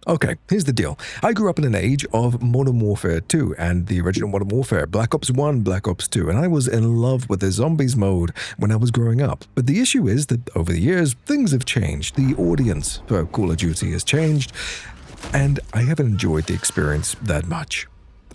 Okay, here's the deal. I grew up in an age of Modern Warfare 2 and the original Modern Warfare, Black Ops 1, Black Ops 2, and I was in love with the zombies mode when I was growing up. But the issue is that over the years, things have changed. The audience for Call of Duty has changed, and I haven't enjoyed the experience that much.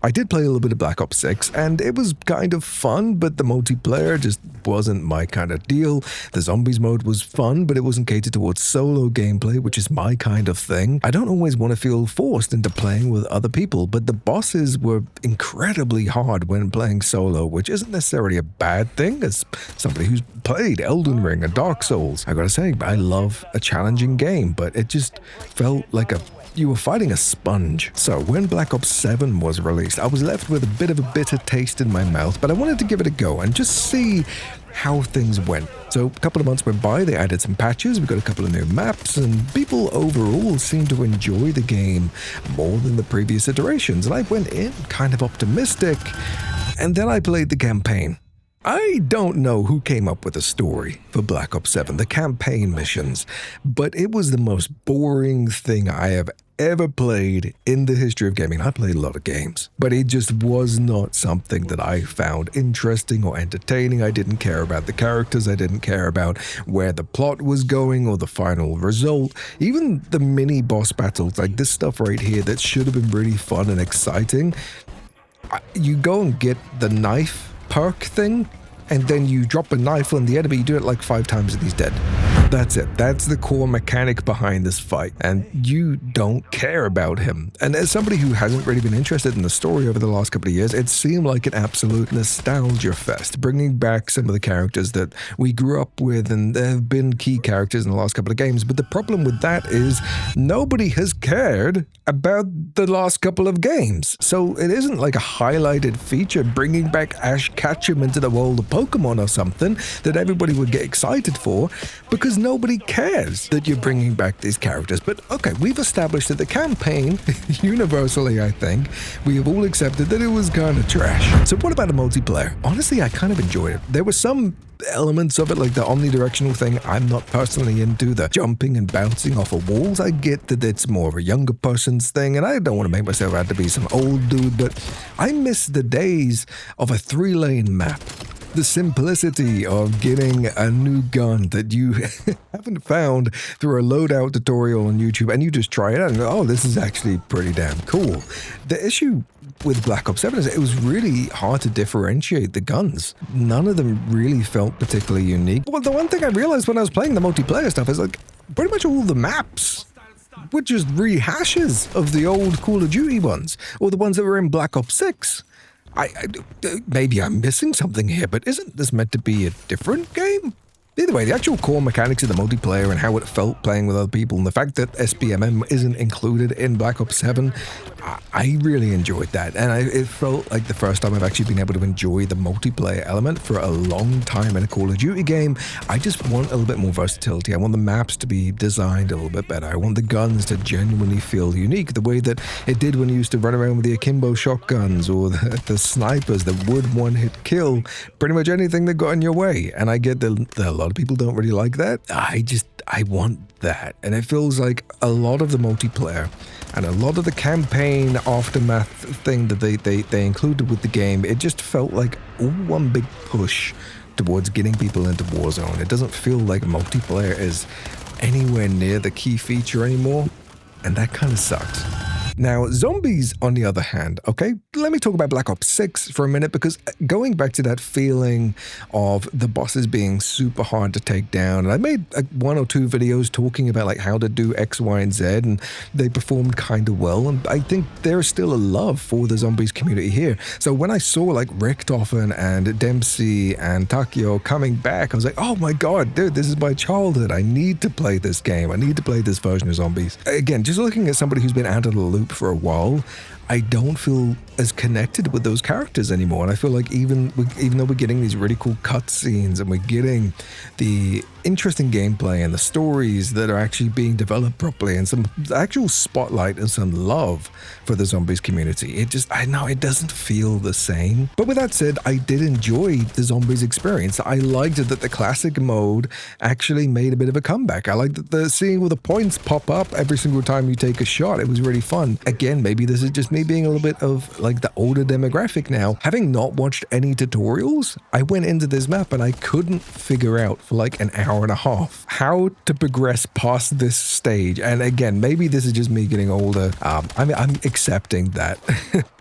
I did play a little bit of Black Ops 6, and it was kind of fun, but the multiplayer just wasn't my kind of deal. The zombies mode was fun, but it wasn't catered towards solo gameplay, which is my kind of thing. I don't always want to feel forced into playing with other people, but the bosses were incredibly hard when playing solo, which isn't necessarily a bad thing as somebody who's played Elden Ring and Dark Souls. I gotta say, I love a challenging game, but it just felt like you were fighting a sponge. So when Black Ops 7 was released, I was left with a bit of a bitter taste in my mouth, but I wanted to give it a go and just see how things went. So a couple of months went by, they added some patches, we got a couple of new maps, and people overall seemed to enjoy the game more than the previous iterations, and I went in kind of optimistic, and then I played the campaign. I don't know who came up with the story for Black Ops 7, the campaign missions, but it was the most boring thing I have ever played in the history of gaming. I played a lot of games, but it just was not something that I found interesting or entertaining. I didn't care about the characters. I didn't care about where the plot was going or the final result. Even the mini boss battles, like this stuff right here that should have been really fun and exciting. You go and get the knife perk thing, and then you drop a knife on the enemy, you do it like 5 times and he's dead. That's it. That's the core mechanic behind this fight, and you don't care about him. And as somebody who hasn't really been interested in the story over the last couple of years, it seemed like an absolute nostalgia fest, bringing back some of the characters that we grew up with, and there have been key characters in the last couple of games. But the problem with that is nobody has cared about the last couple of games. So it isn't like a highlighted feature bringing back Ash Ketchum into the world of Pokemon or something that everybody would get excited for, because nobody cares that you're bringing back these characters. But okay, we've established that the campaign, universally I think, we have all accepted that it was kind of trash. So what about the multiplayer? Honestly, I kind of enjoyed it. There were some elements of it, like the omnidirectional thing, I'm not personally into. The jumping and bouncing off of walls, I get that it's more of a younger person's thing, and I don't want to make myself out to be some old dude, but I miss the days of a 3-lane map. The simplicity of getting a new gun that you haven't found through a loadout tutorial on YouTube, and you just try it out and go, oh, this is actually pretty damn cool. The issue with Black Ops 7 is it was really hard to differentiate the guns. None of them really felt particularly unique. Well, the one thing I realized when I was playing the multiplayer stuff is like pretty much all the maps were just rehashes of the old Call of Duty ones, or the ones that were in Black Ops 6. Maybe I'm missing something here, but isn't this meant to be a different game? Either way, the actual core mechanics of the multiplayer and how it felt playing with other people, and the fact that SBMM isn't included in Black Ops 7, I really enjoyed that. And it felt like the first time I've actually been able to enjoy the multiplayer element for a long time in a Call of Duty game. I just want a little bit more versatility. I want the maps to be designed a little bit better. I want the guns to genuinely feel unique, the way that it did when you used to run around with the akimbo shotguns or the snipers that would one-hit kill pretty much anything that got in your way. And I get that a lot of people don't really like that. I want that. And it feels like a lot of the multiplayer and a lot of the campaign aftermath thing that they included with the game, it just felt like all one big push towards getting people into Warzone. It doesn't feel like multiplayer is anywhere near the key feature anymore, and that kind of sucks. Now, zombies, on the other hand, okay, let me talk about Black Ops 6 for a minute, because going back to that feeling of the bosses being super hard to take down, and I made 1 or 2 videos talking about like how to do X, Y, and Z, and they performed kind of well, and I think there's still a love for the zombies community here. So when I saw like Richtofen and Dempsey and Takio coming back, I was like, oh my god, dude, this is my childhood. I need to play this game. I need to play this version of zombies. Again, just looking at somebody who's been out of the loop for a while, I don't feel as connected with those characters anymore. And I feel like even though we're getting these really cool cutscenes and we're getting the interesting gameplay and the stories that are actually being developed properly and some actual spotlight and some love for the zombies community, I know it doesn't feel the same. But with that said, I did enjoy the zombies experience. I liked that the classic mode actually made a bit of a comeback. I liked that seeing all the points pop up every single time you take a shot. It was really fun. Again, maybe this is just me being a little bit of like the older demographic now. Having not watched any tutorials, I went into this map and I couldn't figure out for like an hour and a half how to progress past this stage. And again, maybe this is just me getting older. I'm accepting that.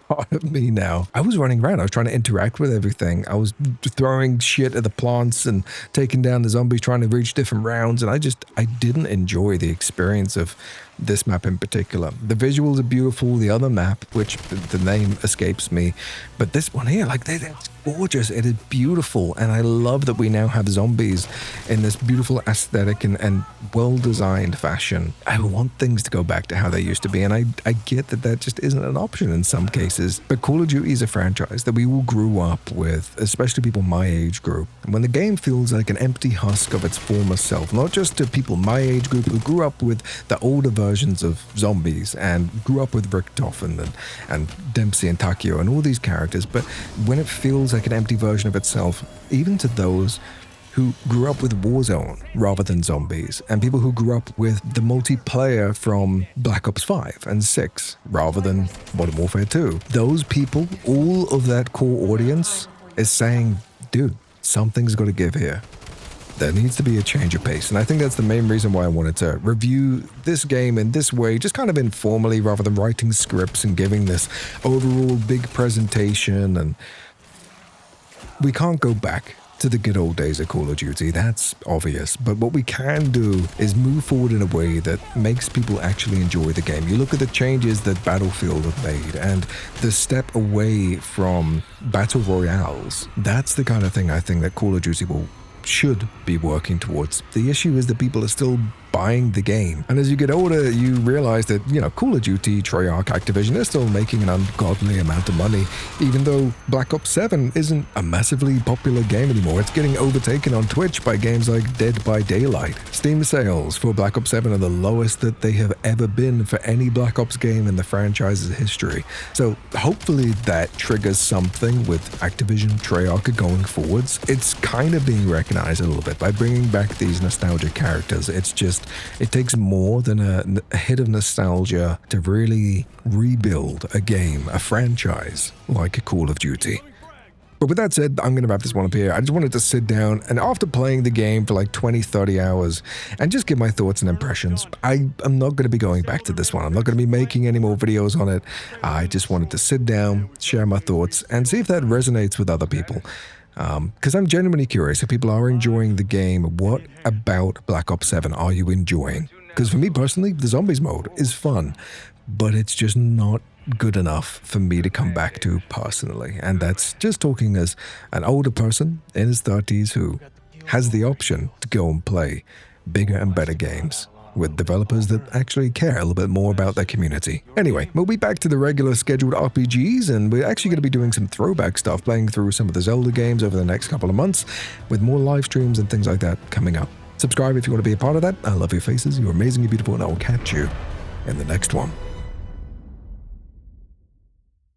Part of me now. I was running around. I was trying to interact with everything. I was throwing shit at the plants and taking down the zombies, trying to reach different rounds. And I didn't enjoy the experience of this map in particular. The visuals are beautiful. The other map, which the name escapes me, but this one here, like it's gorgeous. It is beautiful. And I love that we now have zombies in this beautiful aesthetic and well-designed fashion. I want things to go back to how they used to be. And I get that just isn't an option in some cases. But Call of Duty is a franchise that we all grew up with, especially people my age group. And when the game feels like an empty husk of its former self, not just to people my age group who grew up with the older versions of zombies and grew up with Richtofen and Dempsey and Takio and all these characters, but when it feels like an empty version of itself, even to those who grew up with Warzone rather than zombies, and people who grew up with the multiplayer from Black Ops 5 and 6 rather than Modern Warfare 2. Those people, all of that core audience is saying, dude, something's got to give here. There needs to be a change of pace. And I think that's the main reason why I wanted to review this game in this way, just kind of informally rather than writing scripts and giving this overall big presentation. And we can't go back to the good old days of Call of Duty, that's obvious, but what we can do is move forward in a way that makes people actually enjoy the game. You look at the changes that Battlefield have made and the step away from battle royales. That's the kind of thing I think that Call of Duty should be working towards. The issue is that people are still buying the game. And as you get older, you realize that, Call of Duty, Treyarch, Activision, they're still making an ungodly amount of money, even though Black Ops 7 isn't a massively popular game anymore. It's getting overtaken on Twitch by games like Dead by Daylight. Steam sales for Black Ops 7 are the lowest that they have ever been for any Black Ops game in the franchise's history. So hopefully that triggers something with Activision, Treyarch going forwards. It's kind of being recognized a little bit by bringing back these nostalgic characters. It takes more than a hit of nostalgia to really rebuild a game, a franchise like a Call of Duty. But with that said, I'm going to wrap this one up here. I just wanted to sit down and after playing the game for like 20, 30 hours and just give my thoughts and impressions. I'm not going to be going back to this one. I'm not going to be making any more videos on it. I just wanted to sit down, share my thoughts, and see if that resonates with other people. Because I'm genuinely curious if people are enjoying the game. What about Black Ops 7 are you enjoying? Because for me personally, the zombies mode is fun, but it's just not good enough for me to come back to personally. And that's just talking as an older person in his 30s who has the option to go and play bigger and better games with developers that actually care a little bit more about their community. Anyway, we'll be back to the regular scheduled RPGs, and we're actually going to be doing some throwback stuff, playing through some of the Zelda games over the next couple of months, with more live streams and things like that coming up. Subscribe if you want to be a part of that. I love your faces, you're amazing, you're beautiful, and I will catch you in the next one.